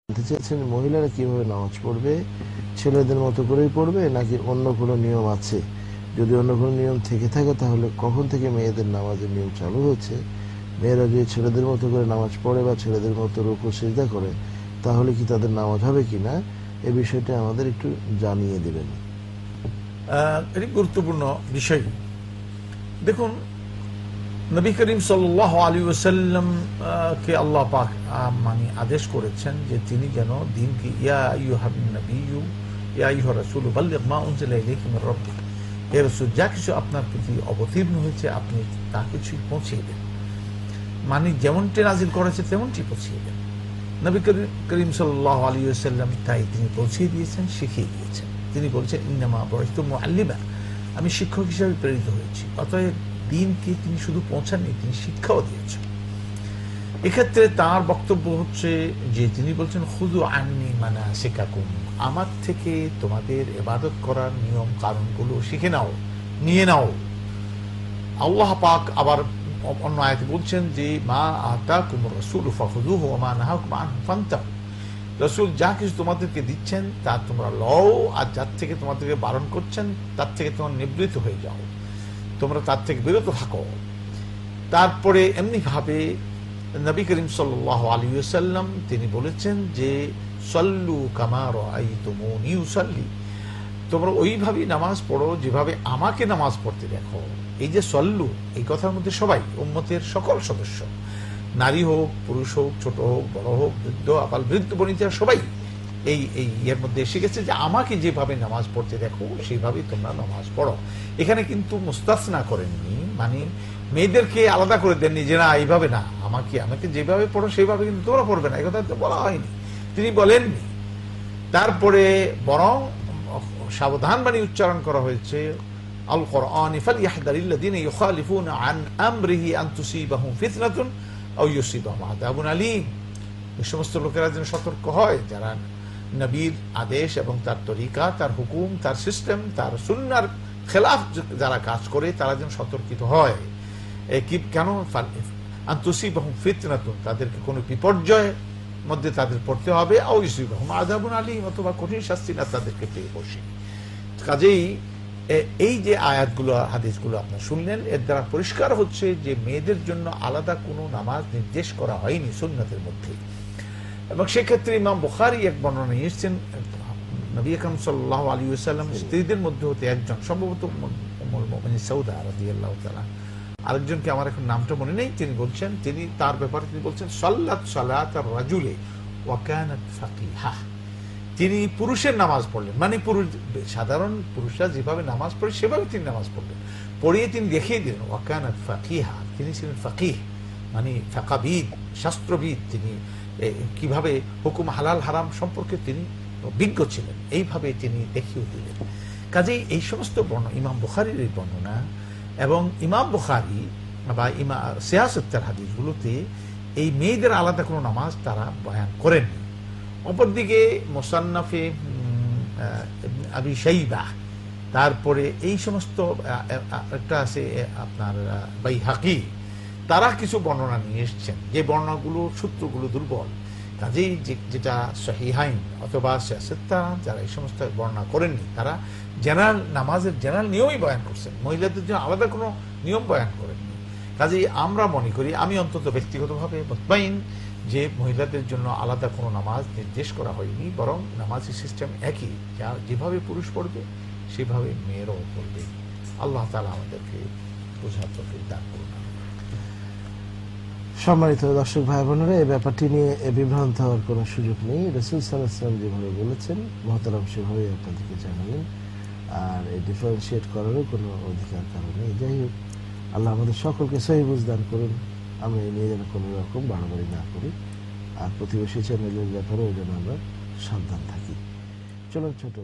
জানতে চেয়েছেন মহিলারা কিভাবে নামাজ পড়বে, ছেলেদের মতো করেই পড়বে নাকি অন্য কোনো নিয়ম আছে? যদি অন্য কোনো নিয়ম থেকে থাকে তাহলে কখন থেকে মেয়েদের নামাজের নিয়ম চালু হয়েছে? মেয়েরা যদি ছেলেদের মতো করে নামাজ পড়ে বা ছেলেদের মতো রুকু সিজদা করে তাহলে কি তাদের নামাজ হবে কিনা, এ বিষয়টা আমাদের একটু জানিয়ে দেবেন। এটি গুরুত্বপূর্ণ বিষয়। দেখুন, নবী করিম সাল্লাল্লাহু আলাইহি ওয়াসাল্লাম কে আল্লাহ পাক আদেশ করেছেন যে তিনি যেন দ্বীনকে ইয়া আইয়ুহান নাবিয়্যু ইয়া আইয়ুহার রাসূল বাল্লিগ মা উনজিলা ইলাইকা মির রাব্বিক, হে রাসূল যা কিছু আপনার প্রতি অবতীর্ণ হয়েছে আপনি তা কিছুই পৌঁছিয়ে দেন, যেমনটি নাজিল করেছে তেমনটি পৌঁছিয়ে দেন। নবী করিম সাল্লাল্লাহু আলাইহি ওয়াসাল্লাম তাই তিনি পৌঁছিয়ে দিয়েছেন, শিখিয়ে দিয়েছেন। তিনি বলছেন ইন্নামা বুইসতু মুআল্লিমা, আমি শিক্ষক হিসেবে প্রেরিত হয়েছি। অতএব দ্বীনকে তিনি শুধু পৌঁছাননি, তিনি শিক্ষাও দিয়েছেন। এক্ষেত্রে তার বক্তব্য হচ্ছে যে তিনি বলছেন খুযু আন্নী মানাসিকাকুম, আমার থেকে তোমাদের ইবাদত করার নিয়ম কানুনগুলো শিখে নাও, নিয়ে নাও। আল্লাহ পাক আবার অন্য আয়াতে বলছেন যে মা আতাকুমুর রাসূলু ফাখুযুহু ওয়া মা নাহাকুম আনহু ফান্তাহু, রাসূল যা কিছু তোমাদেরকে দিচ্ছেন তা তোমরা লও, আর যার থেকে তোমাদেরকে বারণ করছেন তার থেকে তোমরা নিবৃত্ত হয়ে যাও, তোমরা তার থেকে বিরত থাকো। তারপরে এমনি ভাবে নবী করিম সাল্লাল্লাহু আলাইহি ওয়াসাল্লাম তিনি বলেছেন যে সাল্লু কামা রাআইতুমুনি উসাল্লি, তোমরা ওইভাবেই নামাজ পড়ো যেভাবে আমাকে নামাজ পড়তে দেখো। এই যে সল্লু, এই কথার মধ্যে সবাই উম্মতের সকল সদস্য, নারী হোক পুরুষ হোক ছোট হোক বড় হোক বৃদ্ধ আবাল বৃদ্ধ বনিতা সবাই এই এর মধ্যে এসে গেছে যে আমাকে যেভাবে নামাজ পড়তে দেখো সেইভাবেই তোমরা নামাজ পড়ো। এখানে কিন্তু মুস্তাসনা করেননি, মেয়েদেরকে আলাদা করে দেননি যে না এইভাবে না, আমাকে যেভাবে পড়ো সেইভাবে কিন্তু তোমরা পড়বে না, এই কথা তো বলা হয়নি, তিনি বলেননি। তারপরে বরং সাবধান বাণী উচ্চারণ করা হয়েছে আল কুরআনি ফালইহদারিল্লাযিনা ইউখালিফুনা আন আমরিহি আন তুসিবাহুম ফিতনাতুন আও ইউসিবাহুম আযাবুন আলীম, এই সমস্ত লোকেরা যেন সতর্ক হয় যারা নবীর আদেশ এবং তার তরিকা, তার হুকুম, তার সিস্টেম, তার সুন্নাহর খেলাফ যারা কাজ করে তারা যেন সতর্কিত হয়। কেন? আন তুসিবাহুম ফিতনাতুন, তাদেরকে কোনো বিপর্যয়ের মধ্যে তাদের পড়তে হবে, আও ইউসিবাহুম আযাবুন আলীম, অথবা কঠিন শাস্তি না তাদেরকে পেয়ে বসে। কাজেই এই যে আয়াতগুলো হাদিসগুলো আপনারা শুনলেন, এর দ্বারা পরিষ্কার হচ্ছে যে মেয়েদের জন্য আলাদা কোনো নামাজ নির্দেশ করা হয়নি সুন্নতের মধ্যে। এবং সেক্ষেত্রে ইমাম বুখারী এক বর্ণনা নিয়ে এসেছেন, নবী আকরাম সাল্লাল্লাহু আলাইহি ওয়াসাল্লাম স্ত্রীদের মধ্যে হতে একজন, সম্ভবত উম্মুল মুমিনিন সাউদা রাদিয়াল্লাহু তাআলা, আরেকজনকে আমার এখন নামটা মনে নেই, তিনি বলছেন, তিনি তার ব্যাপারে তিনি বলছেন সাল্লাত সালাতার রাজুলে ওয়া কানাত ফাকিহা, তিনি পুরুষের নামাজ পড়লেন, সাধারণ পুরুষরা যেভাবে নামাজ পড়ে সেভাবে তিনি নামাজ পড়লেন, পড়িয়ে তিনি দেখিয়ে দিলেন ওয়া কানাত ফাকিহা, তিনি ছিলেন ফাকিহ ফাকাবিদ, শাস্ত্রবিদ, তিনি কিভাবে হুকুম হালাল হারাম সম্পর্কে তিনি বিজ্ঞ ছিলেন, এইভাবে তিনি দেখিয়ে দিলেন। কাজেই এই সমস্ত ইমাম বুখারীর এই বর্ণনা এবং ইমাম বুখারী বা সিয়াসতের হাদিসগুলোতে এই মেয়েদের আলাদা কোনো নামাজ তারা বয়ান করেননি। অপরদিকে মুসান্নাফে আবি শাইবা, তারপরে এই সমস্ত একটা আছে আপনার বাইহাকি, তারা কিছু বর্ণনা নিয়ে এসছেন যে বর্ণনাগুলো সূত্রগুলো দুর্বল। কাজেই যেটা সহিহাইন অথবা সিয়াসিত্তা যারা এই সমস্ত বর্ণনা করেননি তারা নামাজের জেনারেল নিয়মই বয়ান করছেন, মহিলাদের জন্য আলাদা কোনো নিয়ম বয়ান করেননি। কাজেই আমরা মনে করি, আমি অন্তত ব্যক্তিগতভাবে মুতমাইন যে মহিলাদের জন্য আলাদা কোনো নামাজ নির্দেশ করা হয়নি, বরং নামাজের সিস্টেম একই, যা যেভাবে পুরুষ পড়বে সেভাবে মেয়েরাও পড়বে। আল্লাহ তাআলা আমাদেরকে বোঝার তৌফিক দান করুন। সম্মানিত দর্শক ভাই বোনেরা, এই ব্যাপারটি নিয়ে বিভ্রান্ত হওয়ার কোনো সুযোগ নেই। রাসূল সাল্লাল্লাহু আলাইহি ওয়াসাল্লাম যেভাবে বলেছেন মুহতারাম সেভাবে আপনাদেরকে জানালেন, আর এই ডিফারেন্সিয়েট করারও কোনো অধিকার কারণ নেই। যাই হোক, আল্লাহ আমাদের সকলকে সহিহ বুঝ দান করুন, আমরা এই নিয়ে যেন কোনো রকম বাড়াবাড়ি না করি, আর প্রতিবেশী চ্যানেলের ব্যাপারেও যেন আমরা সাবধান থাকি। চলো ছোট